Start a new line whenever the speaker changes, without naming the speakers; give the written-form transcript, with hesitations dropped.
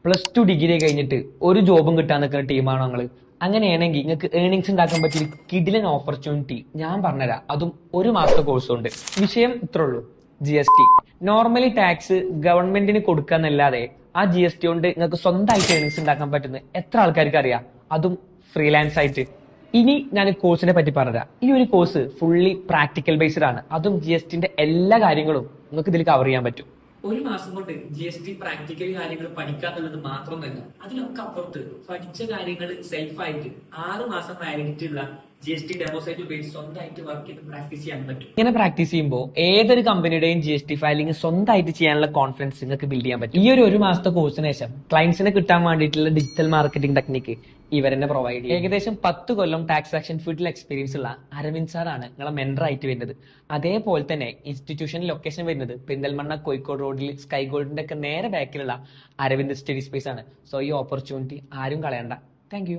+2 degree കഴിഞ്ഞിട്ട് ഒരു ജോബും കിട്ടാൻ നിൽക്കുന്ന ടീമാണോ നിങ്ങൾ? അങ്ങനെയാണെങ്കിൽ നിങ്ങൾക്ക് ഏർണിങ്സ് ഉണ്ടാക്കാൻ പറ്റിയ കിഡിലൻ ഓപ്പർച്യൂണിറ്റി ഞാൻ പറഞ്ഞുതരാം. അതും ഒരു മാസത്തെ കോഴ്സ് ഉണ്ട്. വിഷയം ഇത്രേ ഉള്ളൂ, GST. നോർമലി ടാക്സ് ഗവൺമെന്റിന് കൊടുക്കാന്നല്ലാതെ ആ GST കൊണ്ട് നിങ്ങൾക്ക് സ്വന്തമായിട്ട് ഏർണിങ്സ് ഉണ്ടാക്കാൻ പറ്റുന്ന എത്ര ആൾക്കാർക്ക് അറിയാം? അതും ഫ്രീലാൻസ് ആയിട്ട്. ഇനി ഞാൻ കോഴ്സിനെ പറ്റി പറഞ്ഞുതരാം. ഈ ഒരു കോഴ്സ് ഫുള്ളി പ്രാക്ടിക്കൽ ബേസ്ഡ് ആണ്. അതും GSTന്റെ എല്ലാ കാര്യങ്ങളും നിങ്ങൾക്ക് ഇതിൽ കവർ ചെയ്യാൻ പറ്റും. ഒരു മാസം കൊണ്ട് GST പ്രാക്ടിക്കൽ കാര്യങ്ങൾ പഠിക്കാന്നുള്ളത് മാത്രമല്ല, അതിലൊക്കെ അപ്പുറത്ത് പഠിച്ച കാര്യങ്ങൾ സെൽഫായിട്ട് 6 മാസം വാലിഡിറ്റി ഉള്ള GST ഡെമോസൈറ്റ് ഉപയോഗിച്ച് സ്വന്തമായിട്ട് വർക്ക് ചെയ്ത് പ്രാക്ടീസ് ചെയ്യാൻ പറ്റും. ഇങ്ങനെ പ്രാക്ടീസ് ചെയ്യുമ്പോൾ ഏതൊരു കമ്പനിയുടെയും GST ഫയലിംഗ് സ്വന്തമായിട്ട് ചെയ്യാനുള്ള കോൺഫിഡൻസ് നിങ്ങൾക്ക് ബിൽഡ് ചെയ്യാൻ പറ്റും. ഈ ഒരു മാസത്തെ കോഴ്സിന് ശേഷം ക്ലയൻസിനെ കിട്ടാൻ വേണ്ടിയിട്ടുള്ള ഡിജിറ്റൽ മാർക്കറ്റിംഗ് ടെക്നിക്ക് ഇവരെന്നെ പ്രൊവൈഡ് ചെയ്യും. ഏകദേശം 10 കൊല്ലം ടാക്സ് ആക്ഷൻ ഫീൽഡിൽ എക്സ്പീരിയൻസ് ഉള്ള അരവിന്ദ് സാറാണ് നിങ്ങളെ മെന്റർ ആയിട്ട് വരുന്നത്. അതേപോലെ തന്നെ ഇൻസ്റ്റിറ്റ്യൂഷൻ ലൊക്കേഷൻ വരുന്നത് പെരിന്തൽമണ്ണ കോഴിക്കോട് റോഡിൽ സ്കൈ ഗോൾഡിന്റെ ഒക്കെ നേരെ ബാക്കിലുള്ള അരവിന്ദ് സ്റ്റഡി സ്പേസ് ആണ്. സോ ഈ ഓപ്പർച്യൂണിറ്റി ആരും കളയണ്ട. താങ്ക്